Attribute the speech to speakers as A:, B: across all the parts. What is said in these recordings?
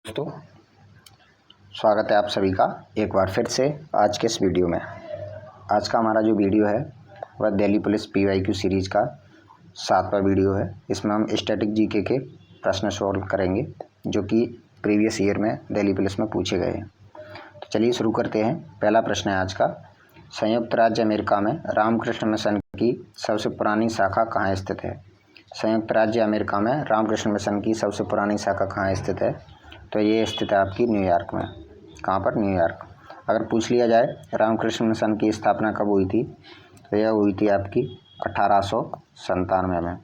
A: दोस्तों, स्वागत है आप सभी का एक बार फिर से आज के इस वीडियो में। आज का हमारा जो वीडियो है वह दिल्ली पुलिस PYQ सीरीज़ का 7वां वीडियो है। इसमें हम स्टैटिक जीके के प्रश्न सॉल्व करेंगे जो कि प्रीवियस ईयर में दिल्ली पुलिस में पूछे गए हैं। तो चलिए शुरू करते हैं। पहला प्रश्न है आज का, संयुक्त राज्य अमेरिका में रामकृष्ण मिशन की सबसे पुरानी शाखा कहाँ स्थित है? संयुक्त राज्य अमेरिका में रामकृष्ण मिशन की सबसे पुरानी शाखा कहाँ स्थित है? तो ये स्थित है आपकी न्यूयॉर्क में। कहाँ पर? न्यूयॉर्क। अगर पूछ लिया जाए रामकृष्ण मिशन की स्थापना कब हुई थी, तो यह हुई थी आपकी 1897 में।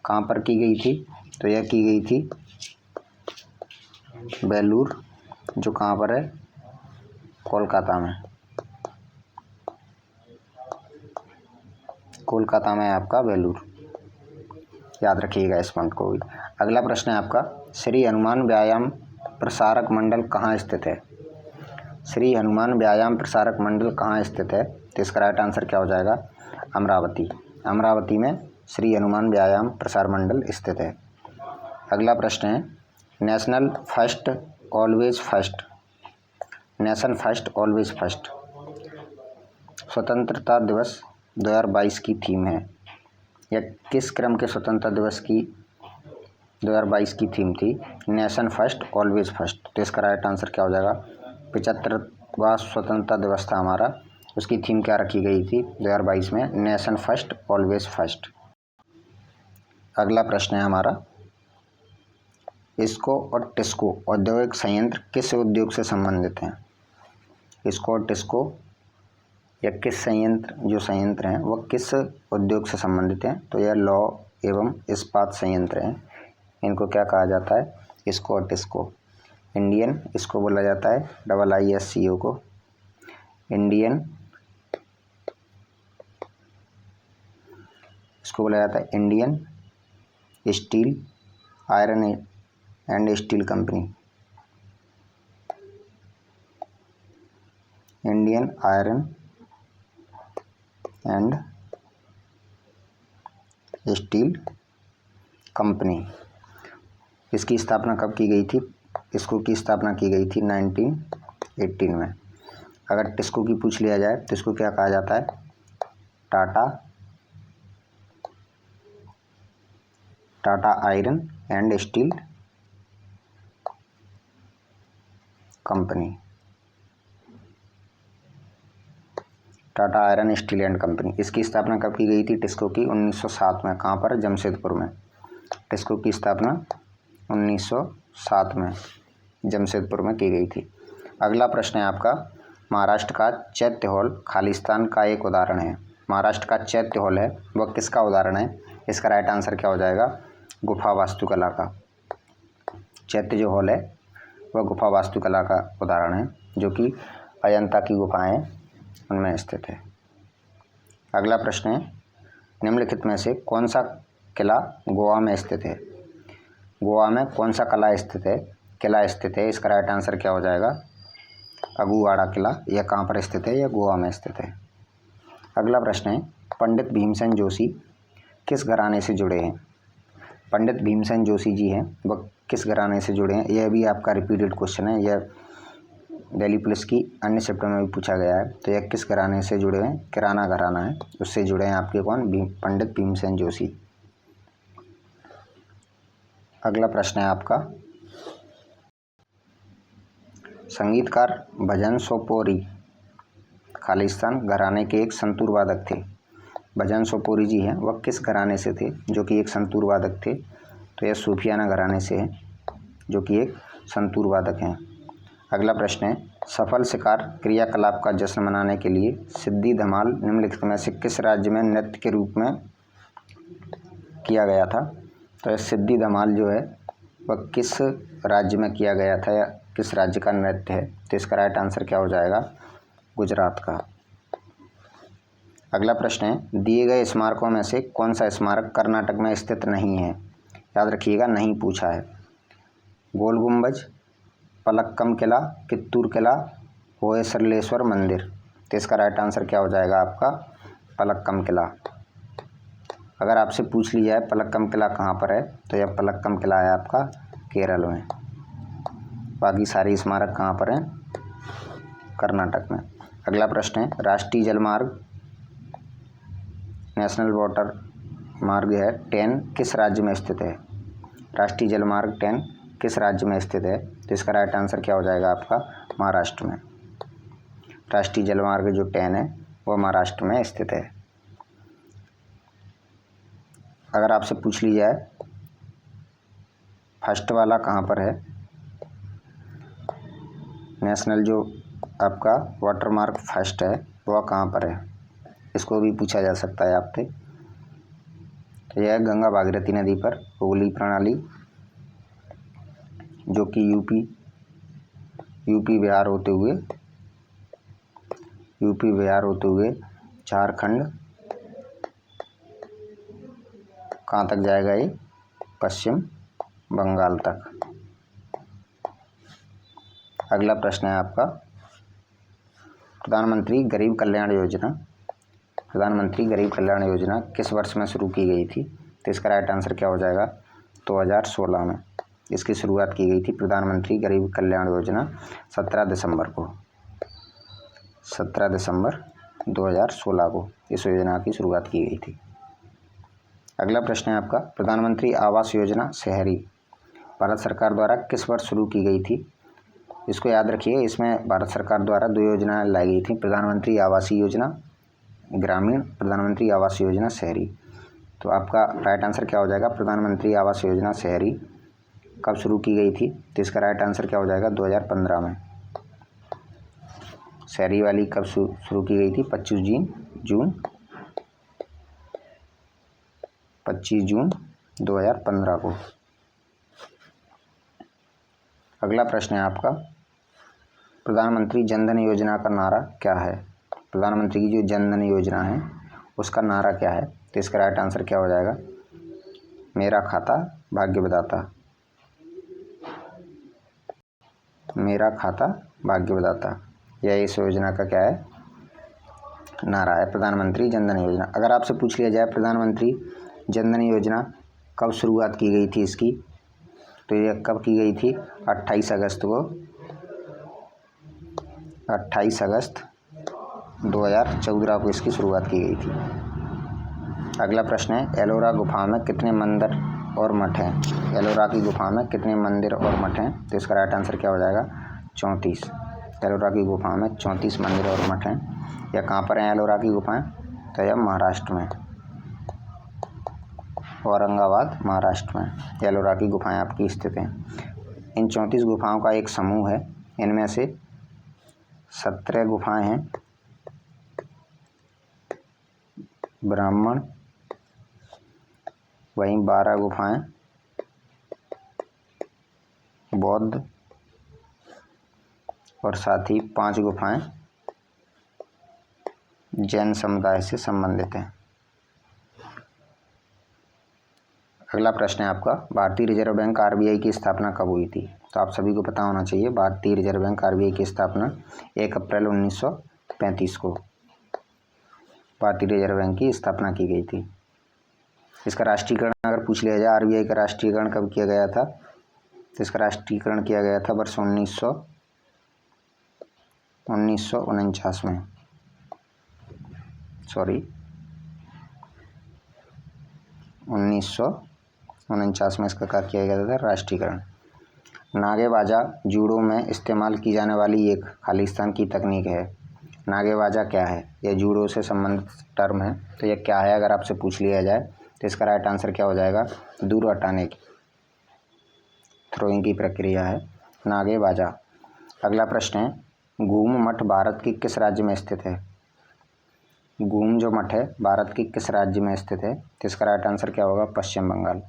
A: कहाँ पर की गई थी? तो यह की गई थी बेलूर, जो कहाँ पर है? कोलकाता में। कोलकाता में आपका बेलूर, याद रखिएगा इस पॉइंट को भी। अगला प्रश्न है आपका, श्री हनुमान व्यायाम प्रसारक मंडल कहाँ स्थित है? श्री हनुमान व्यायाम प्रसारक मंडल कहाँ स्थित है? तो इसका राइट आंसर क्या हो जाएगा? अमरावती। अमरावती में श्री हनुमान व्यायाम प्रसार मंडल स्थित है। अगला प्रश्न है, national first always first, nation first always first स्वतंत्रता दिवस 2022 की थीम है। यह किस क्रम के स्वतंत्रता दिवस की 2022 की थीम थी? Nation first always first. तो इसका राइट आंसर क्या हो जाएगा? 75वां स्वतंत्रता दिवस था हमारा, उसकी थीम क्या रखी गई थी 2022 में? Nation first always first. अगला प्रश्न है हमारा, इसको और टिस्को औद्योगिक संयंत्र किस उद्योग से संबंधित हैं? इसको और टिस्को या किस संयंत्र, जो संयंत्र हैं वह किस उद्योग से संबंधित हैं? तो यह लौह एवं इस्पात संयंत्र हैं। इनको क्या कहा जाता है? इसको और टिस्को। इंडियन, इसको बोला जाता है IISCO को, इंडियन, इसको बोला जाता है Indian steel iron and steel company, Indian iron and steel company. इसकी स्थापना कब की गई थी? इसको की स्थापना की गई थी 1918 में। अगर टिस्को की पूछ लिया जाए तो इसको क्या कहा जाता है? Tata iron and steel company, Tata iron steel and company. इसकी स्थापना कब की गई थी टिस्को की? 1907 में। कहाँ पर? जमशेदपुर में। टिस्को की स्थापना 1907 में जमशेदपुर में की गई थी। अगला प्रश्न है आपका, महाराष्ट्र का चैत्य हॉल खालिस्तान का एक उदाहरण है। महाराष्ट्र का चैत्य हॉल है वह किसका उदाहरण है? इसका राइट आंसर क्या हो जाएगा? गुफा वास्तुकला का। चैत्य जो हॉल है वह गुफा वास्तुकला का उदाहरण है, जो कि अजंता की गुफाएं उनमें स्थित है। अगला प्रश्न है, निम्नलिखित में से कौन सा किला गोवा में स्थित है? गोवा में कौन सा किला स्थित है? इसका राइट आंसर क्या हो जाएगा? अगुवाड़ा किला। यह कहाँ पर स्थित है? यह गोवा में स्थित है। अगला प्रश्न है, पंडित भीमसेन जोशी किस घराने से जुड़े हैं? पंडित भीमसेन जोशी जी हैं वह किस घराने से जुड़े हैं? यह भी आपका रिपीटेड क्वेश्चन है, यह दिल्ली पुलिस की अन्य चैप्टर में भी पूछा गया है। तो यह किस घराने से जुड़े हैं? किराना घराना है, उससे जुड़े हैं आपके कौन? पंडित भीमसेन जोशी। अगला प्रश्न है आपका, संगीतकार भजन सोपोरी खालिस्तान घराने के एक संतूर वादक थे। भजन सोपोरी जी हैं वह किस घराने से थे जो कि एक संतूर वादक थे? तो यह सूफियाना घराने से है, जो कि एक संतूर वादक हैं। अगला प्रश्न है, सफल शिकार क्रियाकलाप का जश्न मनाने के लिए सिद्धि धमाल निम्नलिखित में से किस राज्य में नृत्य के रूप में किया गया था? तो यह सिद्धि धमाल जो है वह किस राज्य में किया गया था या किस राज्य का नृत्य है? तो इसका राइट आंसर क्या हो जाएगा? गुजरात का। अगला प्रश्न है, दिए गए स्मारकों में से कौन सा स्मारक कर्नाटक में स्थित नहीं है? याद रखिएगा, नहीं पूछा है। गोल गुंबज, पलक्कम किला, कित्तूर किला, होयसलेश्वर मंदिर। तो इसका राइट आंसर क्या हो जाएगा आपका? पलक्कम किला। अगर आपसे पूछ लिया है पलक्कम किला कहाँ पर है, तो यह पलक्कम किला है आपका केरल में। बाकी सारे स्मारक कहाँ पर हैं? कर्नाटक में। अगला प्रश्न है, राष्ट्रीय जलमार्ग नेशनल वाटर मार्ग है 10 किस राज्य में स्थित है? राष्ट्रीय जलमार्ग 10 किस राज्य में स्थित है? तो इसका राइट आंसर क्या हो जाएगा आपका? महाराष्ट्र में। राष्ट्रीय जलमार्ग जो 10 है वो महाराष्ट्र में स्थित है। अगर आपसे पूछ ली जाए फर्स्ट वाला कहाँ पर है, नेशनल जो आपका वाटर मार्ग फर्स्ट है वह कहाँ पर है, इसको भी पूछा जा सकता है आपसे। तो यह गंगा भागीरथी नदी पर हुगली प्रणाली जो कि यूपी बिहार होते हुए झारखंड कहाँ तक जाएगा? ये पश्चिम बंगाल तक। अगला प्रश्न है आपका, प्रधानमंत्री गरीब कल्याण योजना किस वर्ष में शुरू की गई थी? तो इसका राइट आंसर क्या हो जाएगा? 2016 में इसकी शुरुआत की गई थी। प्रधानमंत्री गरीब कल्याण योजना 17 दिसंबर 2016 को इस योजना की शुरुआत की गई थी। अगला प्रश्न है आपका, प्रधानमंत्री आवास योजना शहरी भारत सरकार द्वारा किस वर्ष शुरू की गई थी? इसको याद रखिए, इसमें भारत सरकार द्वारा 2 योजनाएं लाई गई थी, प्रधानमंत्री आवास योजना ग्रामीण, प्रधानमंत्री आवास योजना शहरी। तो आपका राइट आंसर क्या हो जाएगा? प्रधानमंत्री आवास योजना शहरी कब शुरू की गई थी? तो इसका राइट आंसर क्या हो जाएगा? 2015 में। शहरी वाली कब शुरू की गई थी? 25 जून 2015 को। अगला प्रश्न है आपका, प्रधानमंत्री जनधन योजना का नारा क्या है? प्रधानमंत्री की जो जनधन योजना है उसका नारा क्या है? तो इसका राइट आंसर क्या हो जाएगा? मेरा खाता भाग्य विधाता। मेरा खाता भाग्य विधाता, यह इस योजना का क्या है? नारा है, प्रधानमंत्री जनधन योजना। अगर आपसे पूछ लिया जाए प्रधानमंत्री जनधन योजना कब शुरुआत की गई थी इसकी, तो यह कब की गई थी? 28 अगस्त 2014 को इसकी शुरुआत की गई थी। अगला प्रश्न है, एलोरा गुफा में कितने मंदिर और मठ हैं? एलोरा की गुफा में कितने मंदिर और मठ हैं? तो इसका राइट आंसर क्या हो जाएगा? 34। एलोरा की गुफा में 34 मंदिर और मठ हैं। यह कहाँ पर हैं एलोरा की गुफाएं? तो यह महाराष्ट्र में, औरंगाबाद महाराष्ट्र में एलोरा की गुफाएं आपकी स्थित हैं। इन 34 गुफाओं का एक समूह है, इनमें से 17 गुफाएं हैं ब्राह्मण, वहीं 12 गुफाएं बौद्ध और साथ ही 5 गुफाएं जैन समुदाय से संबंधित हैं। अगला प्रश्न है आपका, भारतीय रिजर्व बैंक आरबीआई की स्थापना कब हुई थी? तो आप सभी को पता होना चाहिए, भारतीय रिजर्व बैंक आरबीआई की स्थापना 1 अप्रैल 1935 को भारतीय रिजर्व बैंक की स्थापना की गई थी। इसका राष्ट्रीयकरण अगर पूछ लिया जाए, आरबीआई का राष्ट्रीयकरण कब किया गया था? तो इसका राष्ट्रीयकरण किया गया था वर्ष 1949 में। 1949 में इसका कार्य किया गया था राष्ट्रीयकरण। नागेबाजा जूडो में इस्तेमाल की जाने वाली एक खालिस्तान की तकनीक है। नागेबाजा क्या है? यह जूडो से संबंधित टर्म है, तो यह क्या है अगर आपसे पूछ लिया जाए तो इसका राइट आंसर क्या हो जाएगा? दूर हटाने की, थ्रोइंग की प्रक्रिया है नागेबाजा। अगला प्रश्न है, गूम मठ भारत के किस राज्य में स्थित है? गूम जो मठ है भारत के किस राज्य में स्थित है? तो इसका राइट आंसर क्या होगा? पश्चिम बंगाल।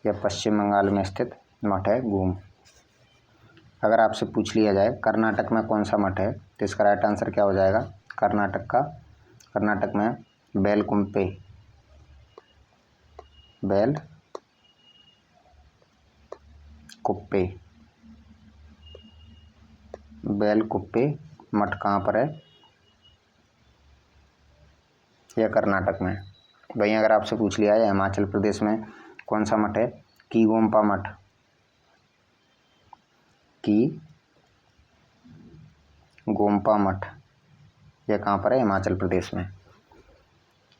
A: यह पश्चिम बंगाल में स्थित मठ है गूम। अगर आपसे पूछ लिया जाए कर्नाटक में कौन सा मठ है, तो इसका राइट आंसर क्या हो जाएगा? कर्नाटक में बेलकुप्पे मठ कहाँ पर है? यह कर्नाटक में। वहीं अगर आपसे पूछ लिया है हिमाचल प्रदेश में कौन सा मठ है? कीगोम्पा मठ। की गोम्पा मठ, यह कहाँ पर है? हिमाचल प्रदेश में।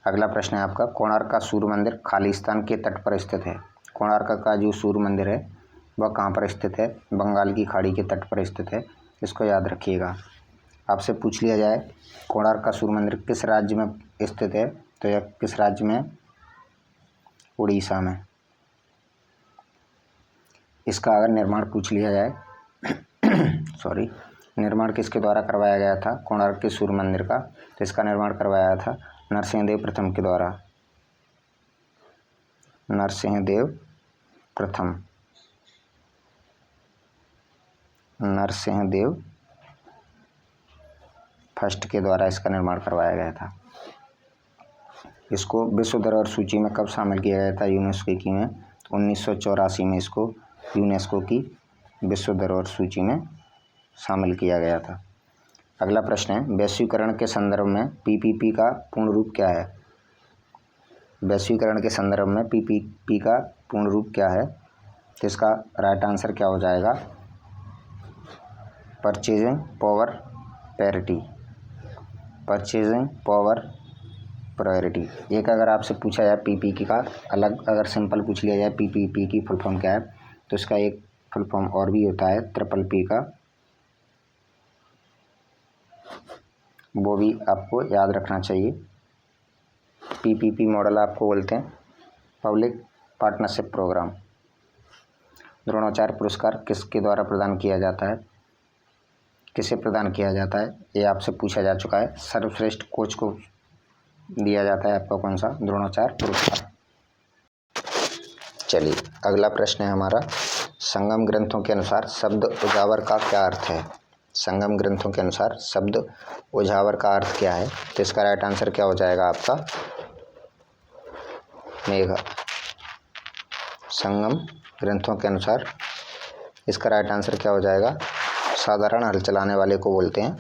A: अगला प्रश्न है आपका, कोणार्क का सूर्य मंदिर खालिस्तान के तट पर स्थित है। कोणार्क का जो सूर्य मंदिर है वह कहाँ पर स्थित है? बंगाल की खाड़ी के तट पर स्थित है, इसको याद रखिएगा। आपसे पूछ लिया जाए कोणार्क का सूर्य मंदिर किस राज्य में स्थित है, तो यह किस राज्य में? उड़ीसा में। इसका अगर निर्माण पूछ लिया जाए सॉरी, निर्माण किसके द्वारा करवाया गया था कोणार्क के सूर्य मंदिर का, तो इसका निर्माण करवाया था नरसिंहदेव प्रथम के द्वारा। नरसिंहदेव प्रथम, नरसिंहदेव फर्स्ट के द्वारा इसका निर्माण करवाया गया था। इसको विश्व धरोहर सूची में कब शामिल किया गया था यूनेस्को की में? 1984 में इसको यूनेस्को की विश्व धरोहर सूची में शामिल किया गया था। अगला प्रश्न है, वैश्वीकरण के संदर्भ में पीपीपी का पूर्ण रूप क्या है? वैश्वीकरण के संदर्भ में पीपीपी का पूर्ण रूप क्या है? तो इसका राइट आंसर क्या हो जाएगा? Purchasing power parity, purchasing power priority. एक अगर आपसे पूछा जाए पीपीपी का अलग, अगर सिंपल पूछ लिया जाए पीपीपी की फुल फॉर्म क्या है, तो इसका एक फुल फॉर्म और भी होता है ट्रिपल पी का, वो भी आपको याद रखना चाहिए। पीपीपी मॉडल आपको बोलते हैं पब्लिक पार्टनरशिप प्रोग्राम। द्रोणाचार्य पुरस्कार किसके द्वारा प्रदान किया जाता है? किसे प्रदान किया जाता है, ये आपसे पूछा जा चुका है। सर्वश्रेष्ठ कोच को दिया जाता है आपका कौन सा? द्रोणाचार्य पुरस्कार। चलिए अगला प्रश्न है हमारा, संगम ग्रंथों के अनुसार शब्द उजावर का क्या अर्थ है? संगम ग्रंथों के अनुसार शब्द उजावर का अर्थ क्या है? तो इसका राइट आंसर क्या हो जाएगा आपका? मेघ। संगम ग्रंथों के अनुसार इसका राइट आंसर क्या हो जाएगा? साधारण हल चलाने वाले को बोलते हैं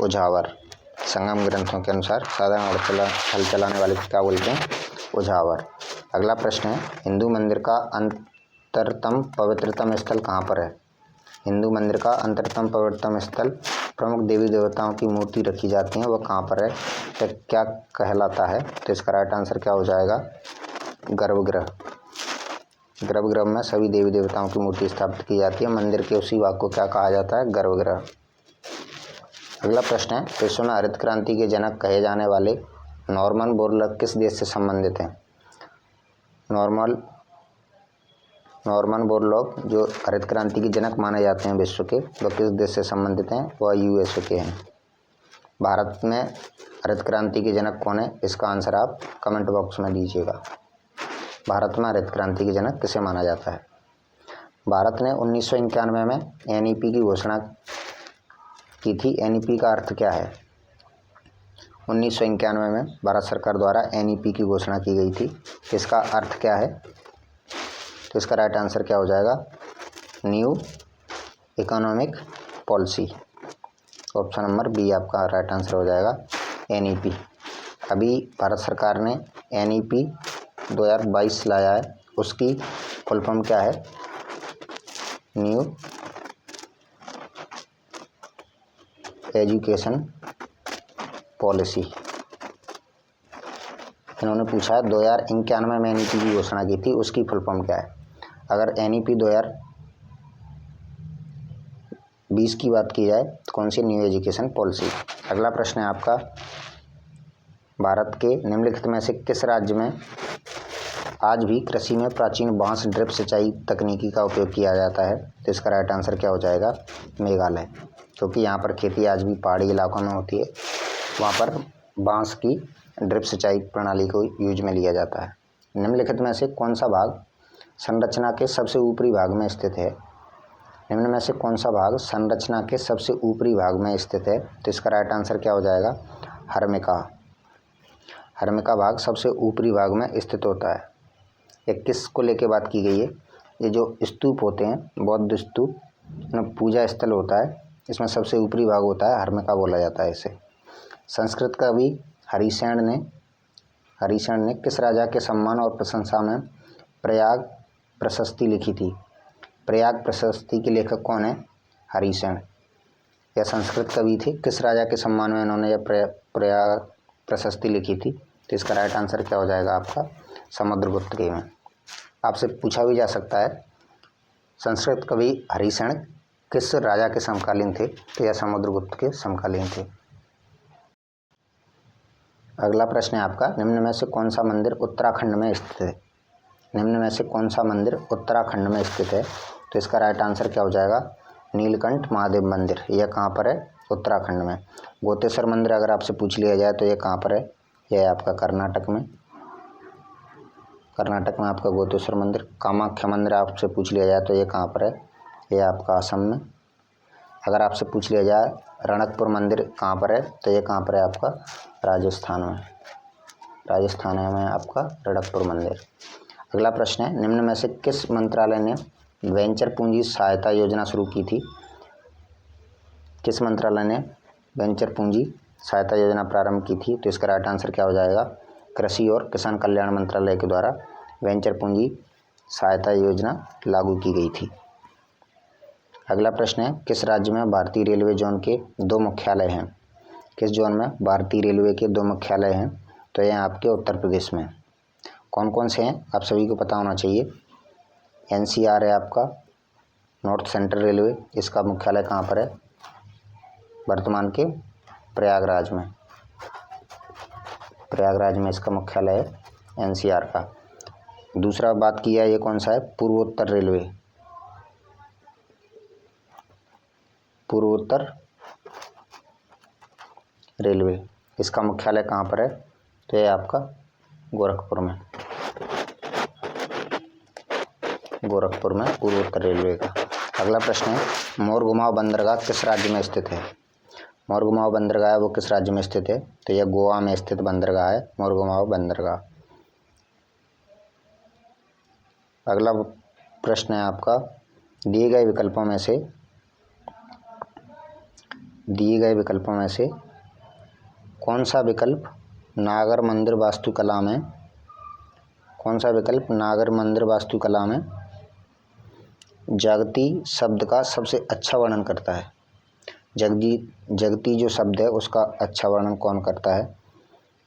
A: उजावर। संगम ग्रंथों के अनुसार साधारण हल चलाने वाले को क्या बोलते हैं? उजावर। अगला प्रश्न है, हिंदू मंदिर का अंतरतम पवित्रतम स्थल कहाँ पर है? हिंदू मंदिर का अंतरतम पवित्रतम स्थल, प्रमुख देवी देवताओं की मूर्ति रखी जाती है, वह कहाँ पर है? तो क्या कहलाता है? तो इसका राइट आंसर क्या हो जाएगा? गर्भगृह। गर्भगृह में सभी देवी देवताओं की मूर्ति स्थापित की जाती है। मंदिर के उसी भाग को क्या कहा जाता है? गर्भगृह। अगला प्रश्न है, विश्व में हरित क्रांति के जनक कहे जाने वाले नॉर्मन बोरलॉग किस देश से संबंधित हैं? नॉर्मन बोरलॉग जो हरित क्रांति के जनक माने जाते हैं विश्व के, वह किस देश से संबंधित हैं? वह यूएसए के हैं। भारत में हरित क्रांति के जनक कौन है? इसका आंसर आप कमेंट बॉक्स में दीजिएगा। भारत में हरित क्रांति के जनक किसे माना जाता है? भारत ने 1991 में एनईपी की घोषणा की थी। एनईपी का अर्थ क्या है? 1991 में भारत सरकार द्वारा एनईपी की घोषणा की गई थी। इसका अर्थ क्या है? तो इसका राइट आंसर क्या हो जाएगा? New economic policy. Option number B आपका राइट आंसर हो जाएगा, एनईपी। अभी भारत सरकार ने एनईपी 2022 लाया है, उसकी फुल फॉर्म क्या है? New education policy. इन्होंने पूछा है 2091 में एनईपी की घोषणा की थी, उसकी फुल फॉर्म क्या है? अगर एनईपी 2020 की बात की जाए तो कौन सी? New education policy. अगला प्रश्न है आपका, भारत के निम्नलिखित में से किस राज्य में आज भी कृषि में प्राचीन बांस ड्रिप सिंचाई तकनीकी का उपयोग किया जाता है? तो इसका राइट आंसर क्या हो जाएगा? मेघालय। क्योंकि यहाँ पर खेती आज भी पहाड़ी इलाकों में होती है, वहाँ पर बांस की ड्रिप सिंचाई प्रणाली को यूज में लिया जाता है। निम्नलिखित में से कौन सा भाग संरचना के सबसे ऊपरी भाग में स्थित है? निम्न में से कौन सा भाग संरचना के सबसे ऊपरी भाग में स्थित है? तो इसका राइट आंसर क्या हो जाएगा? हर्मिका। हर्मिका भाग सबसे ऊपरी भाग में स्थित होता है। ये किसको लेके बात की गई है? ये जो स्तूप होते हैं, बौद्ध स्तूप, पूजा स्थल होता है, इसमें सबसे ऊपरी भाग होता है, हर्मिका बोला जाता है इसे। संस्कृत कवि हरिशेन ने किस राजा के सम्मान और प्रशंसा में प्रयाग प्रशस्ति लिखी थी? प्रयाग प्रशस्ति के लेखक कौन है? हरिसेन। यह संस्कृत कवि थे। किस राजा के सम्मान में इन्होंने यह प्रशस्ति लिखी थी? तो इसका राइट आंसर क्या हो जाएगा आपका? समुद्रगुप्त के में। आपसे पूछा भी जा सकता है संस्कृत कवि हरिसेन किस राजा के समकालीन थे? तो यह समुद्रगुप्त के समकालीन थे। अगला प्रश्न है आपका, निम्न में से कौन सा मंदिर उत्तराखंड में स्थित है? निम्न में से कौन सा मंदिर उत्तराखंड में स्थित है? तो इसका राइट आंसर क्या हो जाएगा? नीलकंठ महादेव मंदिर। यह कहाँ पर है? उत्तराखंड में। गोतेश्वर मंदिर अगर आपसे पूछ लिया जाए तो यह कहाँ पर है? यह है आपका कर्नाटक में। कर्नाटक में आपका गोतेश्वर मंदिर। कामाख्या मंदिर आपसे पूछ लिया जाए तो ये कहाँ पर है? यह आपका असम में। अगर आपसे पूछ लिया जाए रणकपुर मंदिर कहाँ पर है? तो ये कहाँ पर है आपका? राजस्थान में। राजस्थान में आपका रणकपुर मंदिर। अगला प्रश्न है, निम्न में से किस मंत्रालय ने वेंचर पूंजी सहायता योजना शुरू की थी? किस मंत्रालय ने वेंचर पूंजी सहायता योजना प्रारंभ की थी? तो इसका राइट आंसर क्या हो जाएगा? कृषि और किसान कल्याण मंत्रालय के द्वारा वेंचर पूंजी सहायता योजना लागू की गई थी। अगला प्रश्न है, किस राज्य में भारतीय रेलवे जोन के 2 मुख्यालय हैं? किस जोन में भारतीय रेलवे के 2 मुख्यालय हैं? तो यह आपके उत्तर प्रदेश में। कौन कौन से हैं आप सभी को पता होना चाहिए। NCR है आपका, नॉर्थ सेंट्रल रेलवे, इसका मुख्यालय कहाँ पर है? वर्तमान के प्रयागराज में। प्रयागराज में इसका मुख्यालय है NCR का। दूसरा बात किया ये कौन सा है? पूर्वोत्तर रेलवे। पूर्वोत्तर रेलवे, इसका मुख्यालय कहाँ पर है? तो ये आपका गोरखपुर में। गोरखपुर में पूर्वोत्तर रेलवे का। अगला प्रश्न है, मोरगुमाव बंदरगाह किस राज्य में स्थित है? मोरगुमाव बंदरगाह वो किस राज्य में स्थित है? तो यह गोवा में स्थित बंदरगाह है मोरगुमाव बंदरगाह। अगला प्रश्न है आपका, दिए गए विकल्पों में से कौन सा विकल्प नागर मंदिर वास्तुकला में जगती शब्द का सबसे अच्छा वर्णन करता है? जगती जो शब्द है उसका अच्छा वर्णन कौन करता है?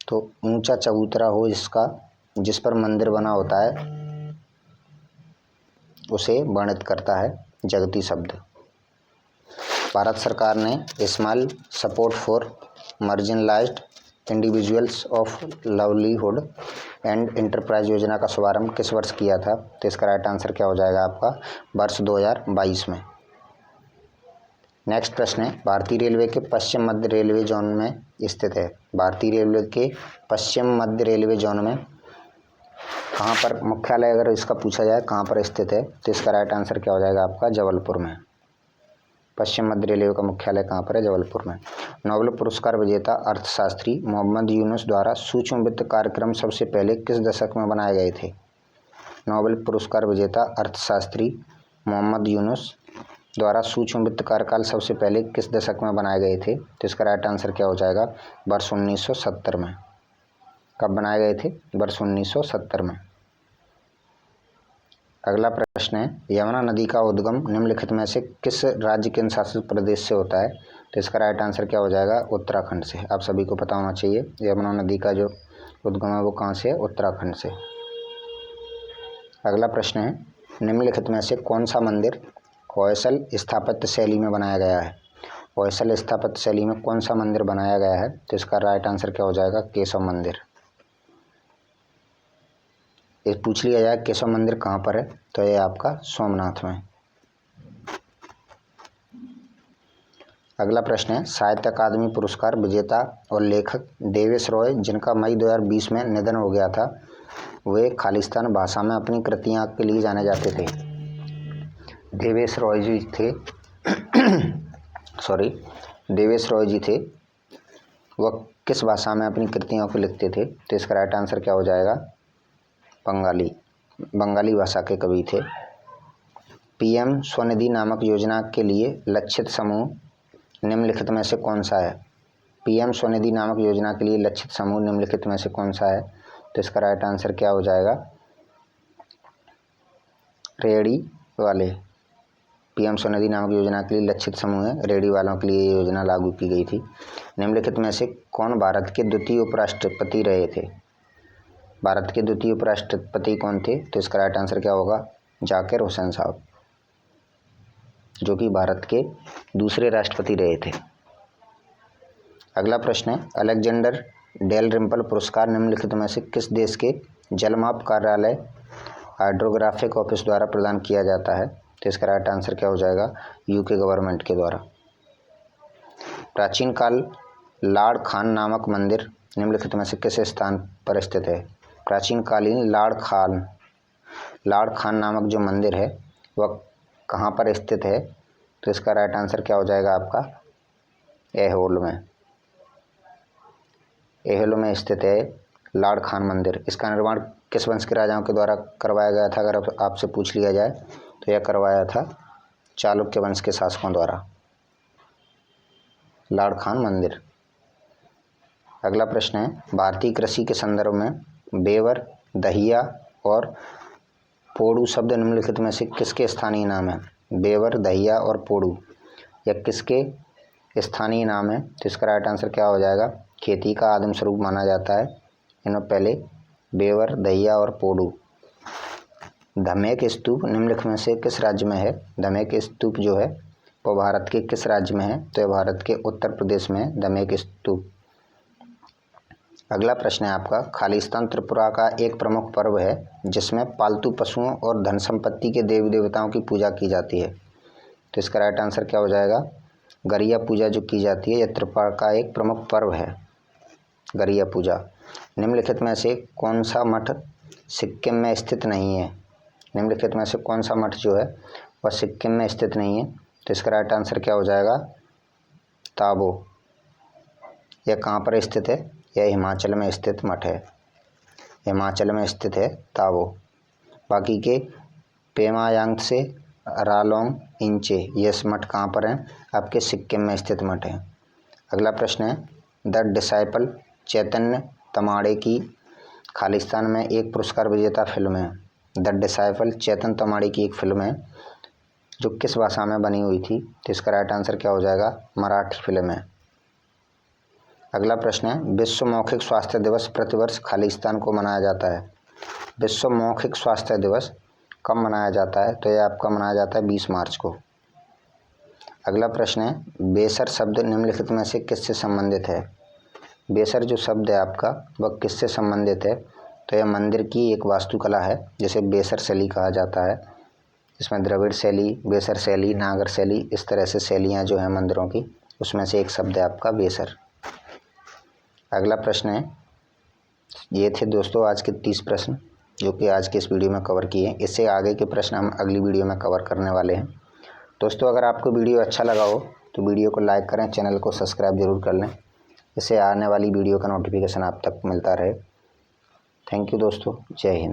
A: तो ऊंचा चबूतरा हो जिस पर मंदिर बना होता है उसे वर्णित करता है जगती शब्द। भारत सरकार ने small support for marginalised individuals of livelihood and enterprise योजना का शुभारंभ किस वर्ष किया था? तो इसका राइट आंसर क्या हो जाएगा आपका? वर्ष 2022 में। नेक्स्ट प्रश्न है, भारतीय रेलवे के पश्चिम मध्य रेलवे जोन में स्थित है। भारतीय रेलवे के पश्चिम मध्य रेलवे जोन में कहाँ पर मुख्यालय अगर इसका पूछा जाए कहाँ पर स्थित है? तो इसका राइट आंसर क्या हो जाएगा आपका? जबलपुर में। पश्चिम मध्य रेलवे का मुख्यालय कहाँ पर है? जबलपुर में। नोबेल पुरस्कार विजेता अर्थशास्त्री मोहम्मद यूनुस द्वारा सूक्ष्म वित्त कार्यक्रम सबसे पहले किस दशक में बनाए गए थे? नोबेल पुरस्कार विजेता अर्थशास्त्री मोहम्मद यूनुस द्वारा सूक्ष्म वित्त कार्यकाल सबसे पहले किस दशक में बनाए गए थे? तो इसका राइट आंसर क्या हो जाएगा? वर्ष 1970 में। कब बनाए गए थे? वर्ष 1970 में। अगला प्रश्न है, यमुना नदी का उद्गम निम्नलिखित में से किस राज्य केंद्र शासित प्रदेश से होता है? तो इसका राइट आंसर क्या हो जाएगा? उत्तराखंड से। आप सभी को पता होना चाहिए यमुना नदी का जो उद्गम है वो कहाँ से है? उत्तराखंड से। अगला प्रश्न है, निम्नलिखित में से कौन सा मंदिर होयसल स्थापत्य शैली में बनाया गया है? होयसल स्थापत्य शैली में कौन सा मंदिर बनाया गया है? तो इसका राइट आंसर क्या हो जाएगा? केशव मंदिर। ये पूछ लिया जाए केशव मंदिर कहाँ पर है? तो ये आपका सोमनाथ में। अगला प्रश्न है, साहित्य अकादमी पुरस्कार विजेता और लेखक देवेश रॉय जिनका मई 2020 में निधन हो गया था, वे खालिस्तान भाषा में अपनी कृतियाँ के लिए जाने जाते थे। देवेश रॉय जी थे वह किस भाषा में अपनी कृतियों को लिखते थे? तो इसका राइट आंसर क्या हो जाएगा? बंगाली भाषा के कवि थे। PM स्वनिधि नामक योजना के लिए लक्षित समूह निम्नलिखित में से कौन सा है? PM स्वनिधि नामक योजना के लिए लक्षित समूह निम्नलिखित में से कौन सा है? तो इसका राइट आंसर क्या हो जाएगा? रेहड़ी वाले। PM स्वनिधि नामक योजना के लिए लक्षित समूह है, रेहड़ी वालों के लिए ये योजना लागू की गई थी। निम्नलिखित में से कौन भारत के द्वितीय उपराष्ट्रपति रहे थे? भारत के द्वितीय उपराष्ट्रपति कौन थे? तो इसका राइट आंसर क्या होगा? जाकिर हुसैन साहब, जो कि भारत के दूसरे राष्ट्रपति रहे थे। अगला प्रश्न है, अलेक्जेंडर डेल रिम्पल पुरस्कार निम्नलिखित में से किस देश के जलमाप कार्यालय हाइड्रोग्राफिक ऑफिस द्वारा प्रदान किया जाता है? तो इसका राइट आंसर क्या हो जाएगा? UK गवर्नमेंट के द्वारा। प्राचीन काल लाड़ खान नामक मंदिर निम्नलिखित में से किस स्थान पर स्थित है? प्राचीन कालीन लाड़ खान नामक जो मंदिर है वह कहाँ पर स्थित है? तो इसका राइट आंसर क्या हो जाएगा आपका? ऐहोल में। ऐहोल में स्थित है लाड़ खान मंदिर। इसका निर्माण किस वंश के राजाओं के द्वारा करवाया गया था? अगर आपसे पूछ लिया जाए तो यह करवाया था चालुक्य वंश के शासकों द्वारा, लाड़ खान मंदिर। अगला प्रश्न है, भारतीय कृषि के संदर्भ में बेवर, दहिया और पोड़ू शब्द निम्नलिखित में से किसके स्थानीय नाम है? बेवर, दहिया और पोड़ू यह किसके स्थानीय नाम है? तो इसका राइट आंसर क्या हो जाएगा? खेती का आदिम स्वरूप माना जाता है इनमें पहले बेवर, दहिया और पोड़ू। धमेक स्तूप निम्नलिखित में से किस राज्य में है? धमेक स्तूप जो है वो भारत के किस राज्य में है? तो यह भारत के उत्तर प्रदेश में है धमेक स्तूप। अगला प्रश्न है आपका, खालिस्तान त्रिपुरा का एक प्रमुख पर्व है जिसमें पालतू पशुओं और धन संपत्ति के देवी देवताओं की पूजा की जाती है। तो इसका राइट आंसर क्या हो जाएगा? गरिया पूजा जो की जाती है यह त्रिपुरा का एक प्रमुख पर्व है, गरिया पूजा। निम्नलिखित में से कौन सा मठ सिक्किम में स्थित नहीं है? निम्नलिखित में से कौन सा मठ जो है वह सिक्किम में स्थित नहीं है? तो इसका राइट आंसर क्या हो जाएगा? ताबो। यह कहाँ पर स्थित है? यह हिमाचल में स्थित मठ है, हिमाचल में स्थित है ताबो। बाकी के पेमा से रालोंग, इंचे ये मठ कहाँ पर हैं? आपके सिक्किम में स्थित मठ हैं। अगला प्रश्न है, द डिसाइपल चैतन्य तमाड़े की खालिस्तान में एक पुरस्कार विजेता फिल्म है। द डिसाइपल चैतन्य तमाड़े की एक फिल्म है जो किस भाषा में बनी हुई थी? तो इसका राइट आंसर क्या हो जाएगा? मराठी फिल्म है। अगला प्रश्न है, विश्व मौखिक स्वास्थ्य दिवस प्रतिवर्ष खालिस्तान को मनाया जाता है। विश्व मौखिक स्वास्थ्य दिवस कब मनाया जाता है? तो यह आपका मनाया जाता है 20 मार्च को। अगला प्रश्न है, बेसर शब्द निम्नलिखित में से किससे संबंधित है? बेसर जो शब्द है आपका वह किससे संबंधित है? तो यह मंदिर की एक वास्तुकला है जिसे बेसर शैली कहा जाता है। इसमें द्रविड़ शैली, बेसर शैली, नागर शैली, इस तरह से शैलियाँ जो हैं मंदिरों की, उसमें से एक शब्द है आपका बेसर। अगला प्रश्न है, ये थे दोस्तों आज के 30 प्रश्न जो कि आज के इस वीडियो में कवर किए हैं। इससे आगे के प्रश्न हम अगली वीडियो में कवर करने वाले हैं। दोस्तों अगर आपको वीडियो अच्छा लगा हो तो वीडियो को लाइक करें, चैनल को सब्सक्राइब जरूर कर लें, इससे आने वाली वीडियो का नोटिफिकेशन आप तक मिलता रहे। थैंक यू दोस्तों, जय हिंद।